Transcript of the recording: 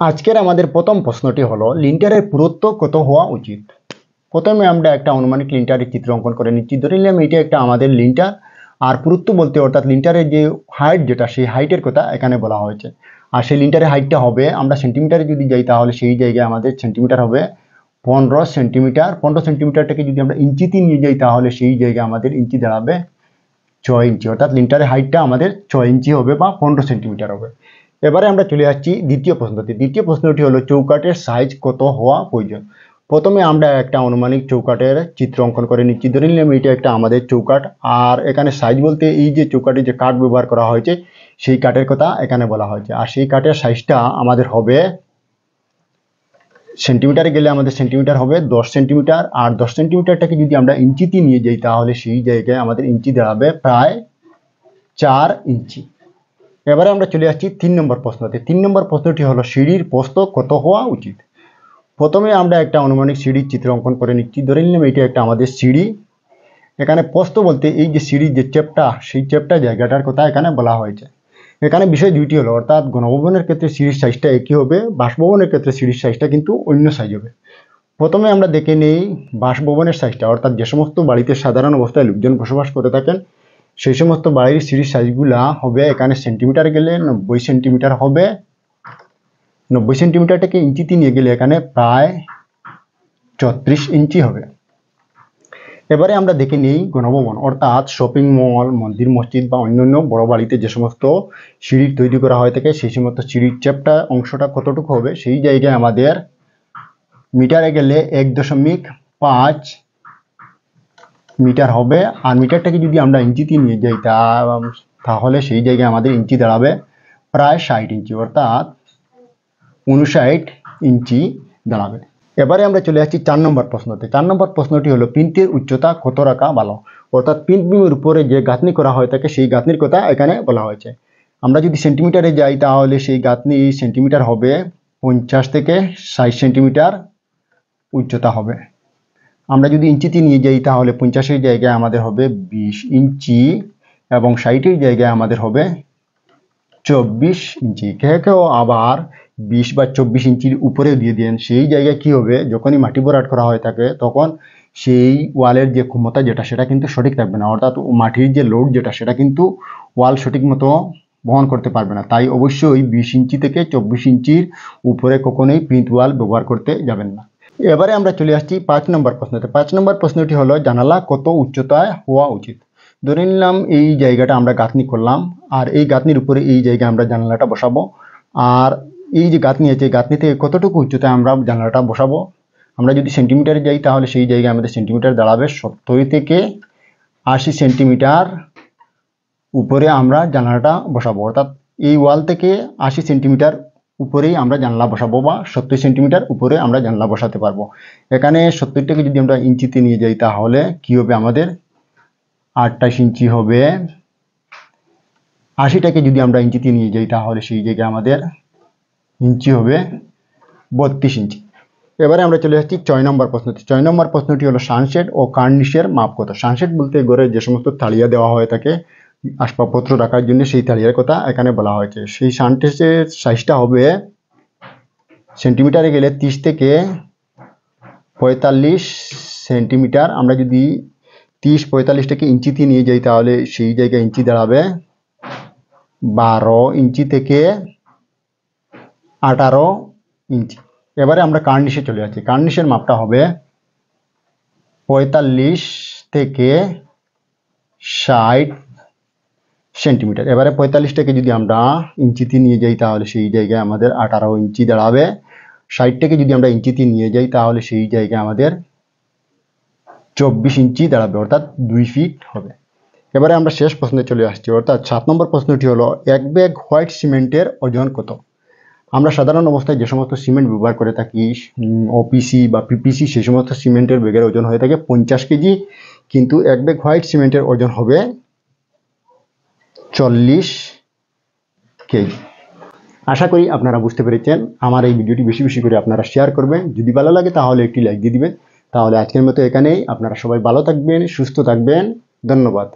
আজকের আমাদের প্রথম প্রশ্নটি হলো লিন্টারের পুরুত্ব কত হওয়া উচিত। প্রথমে আমরা একটা আনুমানিক লিন্টারের চিত্র অঙ্কন করে নিচ্ছি। ধরে নিলাম এটা একটা আমাদের লিন্টার, আর পুরুত্ব বলতে অর্থাৎ লিন্টারের যে হাইট যেটা সেই হাইটের কথা এখানে বলা হয়েছে। আর সেই লিন্টারের হাইটটা হবে, আমরা সেন্টিমিটারে যদি যাই তাহলে সেই জায়গায় আমাদের সেন্টিমিটার হবে 15 সেন্টিমিটার। 15 সেন্টিমিটারটাকে যদি আমরা ইঞ্চিতে নিয়ে যাই তাহলে সেই জায়গায় আমাদের ইঞ্চি দাঁড়াবে 6 ইঞ্চি, অর্থাৎ লিন্টারের হাইটটা আমাদের 6 ইঞ্চি হবে বা 15 সেন্টিমিটার হবে। এবারে আমরা চলে আসছি দ্বিতীয় প্রশ্নটি। দ্বিতীয় প্রশ্নটি হলো চৌকাঠের সাইজ কত হওয়া প্রয়োজন। প্রথমে আমরা একটা আনুমানিক চৌকাঠের চিত্র অঙ্কন করে নিচ্ছি। ধরে নিলাম এটা একটা আমাদের চৌকাঠ, আর এখানে সাইজ বলতে এই যে চৌকাঠে যে কাঠ ব্যবহার করা হয়েছে সেই কাঠের কথা এখানে বলা হয়েছে। আর সেই কাঠের সাইজটা আমাদের হবে, সেন্টিমিটারে গেলে আমাদের সেন্টিমিটার হবে 10 সেন্টিমিটার। আর 10 সেন্টিমিটারটাকে যদি আমরা ইঞ্চিতে নিয়ে যাই তাহলে সেই জায়গায় আমাদের ইঞ্চি দাঁড়াবে প্রায় 4 ইঞ্চি। এবারে আমরা চলে আসছি 3 নম্বর প্রশ্নতে। 3 নম্বর প্রশ্নটি হলো সিঁড়ির প্রস্থ কত হওয়া উচিত। প্রথমে আমরা একটা আনুমানিক সিঁড়ির চিত্র অঙ্কন করে নিচ্ছি। ধরে নিলাম এটা একটা আমাদের সিঁড়ি। এখানে প্রস্থ বলতে এই যে সিঁড়ির যে চেপটা সেই চেপটা জায়গাটার কথা এখানে বলা হয়েছে। এখানে বিষয় দুইটি হলো, অর্থাৎ গণভবনের ক্ষেত্রে সিঁড়ির সাইজটা একই হবে, বাসভবনের ক্ষেত্রে সিঁড়ির সাইজটা কিন্তু অন্য সাইজ হবে। প্রথমে আমরা দেখে নেই বাসভবনের সাইজটা, অর্থাৎ যে সমস্ত বাড়িতে সাধারণ অবস্থায় লোকজন বসবাস করে থাকেন সেই সমস্ত বাড়ির সিঁড়ির সাইজগুলা হবে এখানে সেন্টিমিটার গেলে 90 সেন্টিমিটার হবে। 90 সেন্টিমিটারটাকে ইঞ্চিতে নিয়ে গেলে এখানে প্রায় 34 ইঞ্চি হবে। এবারে আমরা দেখে নিই গণভবন, অর্থাৎ শপিং মল, মন্দির, মসজিদ বা অন্যান্য বড় বাড়িতে যে সমস্ত সিঁড়ি তৈরি করা হয়ে থাকে সেই সমস্ত সিঁড়ির চেপটা অংশটা কতটুকু হবে। সেই জায়গায় আমাদের মিটারে গেলে 1.5 মিটার হবে। আর মিটারটাকে যদি আমরা ইঞ্চিতে নিয়ে যাই তাহলে সেই জায়গায় আমাদের ইঞ্চি দাঁড়াবে প্রায় 60 ইঞ্চি, অর্থাৎ 59 ইঞ্চি দাঁড়াবে। এবারে আমরা চলে আসছি 4 নম্বর প্রশ্নতে। 4 নম্বর প্রশ্নটি হলো প্লিন্থের উচ্চতা কত রাখা ভালো, অর্থাৎ প্লিন্থ বিমের উপরে যে গাঁথনি করা হয়ে থাকে সেই গাঁথনির কথা এখানে বলা হয়েছে। আমরা যদি সেন্টিমিটারে যাই তাহলে সেই গাঁথনি সেন্টিমিটার হবে 50 থেকে 60 সেন্টিমিটার উচ্চতা হবে। আমরা যদি ইঞ্চিতে নিয়ে যাই তাহলে 50-এর জায়গায় আমাদের হবে 20 ইঞ্চি এবং 60-এর জায়গায় আমাদের হবে 24 ইঞ্চি। কেউ আবার 20 বা 24 ইঞ্চির উপরে দিয়ে দেন, সেই জায়গায় কি হবে, যখনই মাটি ভরাট করা হয়ে থাকে তখন সেই ওয়ালের যে ক্ষমতা যেটা সেটা কিন্তু সঠিক থাকবে না, অর্থাৎ মাটির যে লোড যেটা সেটা কিন্তু ওয়াল সঠিক মতো বহন করতে পারবে না। তাই অবশ্যই 20 ইঞ্চি থেকে 24 ইঞ্চির উপরে কখনোই প্লিন্থ ওয়াল ব্যবহার করতে যাবেন না। এবারে আমরা চলে আসছি 5 নম্বর প্রশ্নতে। 5 নম্বর প্রশ্নটি হলো জানালা কত উচ্চতায় হওয়া উচিত। ধরে নিলাম এই জায়গাটা আমরা গাঁথনি করলাম, আর এই গাঁথনির উপরে এই জায়গায় আমরা জানালাটা বসাবো। আর এই যে গাঁথনি আছে গাঁথনি থেকে কতটুকু উচ্চতায় আমরা জানালাটা বসাবো। আমরা যদি সেন্টিমিটারে যাই তাহলে সেই জায়গায় আমাদের সেন্টিমিটার দাঁড়াবে 70 থেকে 80 সেন্টিমিটার উপরে আমরা জানালাটা বসাবো, অর্থাৎ এই ওয়াল থেকে 80 সেন্টিমিটার উপরেই আমরা জানলা বসাবো বা 70 সেন্টিমিটার উপরে আমরা জানলা বসাতে পারবো। এখানে 70টাকে যদি আমরা ইঞ্চিতে নিয়ে যাই তাহলে কি হবে, আমাদের 28 ইঞ্চি হবে। 80টাকে যদি আমরা ইঞ্চিতে নিয়ে যাই তাহলে সেই জায়গায় আমাদের ইঞ্চি হবে 32 ইঞ্চি। এবারে আমরা চলে যাচ্ছি 6 নম্বর প্রশ্নটি। 6 নম্বর প্রশ্নটি হলো সানশেড ও কার্নিশের মাপ কত। সানশেড বলতে ঘরে যে সমস্ত তালিয়া দেওয়া হয়ে থাকে আসবাবপত্র রাখার জন্য সেই তালিয়ার কথা এখানে বলা হয়েছে। সেই সানশেডের সাইজটা হবে সেন্টিমিটারে গেলে 30 থেকে 45 সেন্টিমিটার। আমরা যদি 30-45টাকে ইঞ্চিতে নিয়ে যাই তাহলে সেই জায়গায় ইঞ্চি দাঁড়াবে 12 ইঞ্চি থেকে 18 ইঞ্চি। এবারে আমরা কার্নিশে চলে যাচ্ছি। কার্নিশের মাপটা হবে 45 থেকে 60 সেন্টিমিটার। এবারে 45টাকে যদি আমরা ইঞ্চিতে নিয়ে যাই তাহলে সেই জায়গায় আমাদের 18 ইঞ্চি দাঁড়াবে। 60টাকে যদি আমরা ইঞ্চিতে নিয়ে যাই তাহলে সেই জায়গায় আমাদের 24 ইঞ্চি দাঁড়াবে, অর্থাৎ 2 ফিট হবে। এবারে আমরা শেষ প্রশ্নে চলে আসছি, অর্থাৎ 7 নম্বর প্রশ্নটি হলো 1 ব্যাগ হোয়াইট সিমেন্টের ওজন কত। আমরা সাধারণ অবস্থায় যে সমস্ত সিমেন্ট ব্যবহার করে থাকি ওপিসি বা পিপিসি সেই সমস্ত সিমেন্টের ব্যাগের ওজন হয়ে থাকে 50 কেজি, কিন্তু 1 ব্যাগ হোয়াইট সিমেন্টের ওজন হবে 40 কেজি। আশা করি আপনারা বুঝতে পেরেছেন। আমার এই ভিডিওটি বেশি বেশি করে আপনারা শেয়ার করবেন, যদি ভালো লাগে তাহলে একটি লাইক দিয়ে দিবেন। তাহলে আজকের মতো এখানেই, আপনারা সবাই ভালো থাকবেন, সুস্থ থাকবেন, ধন্যবাদ।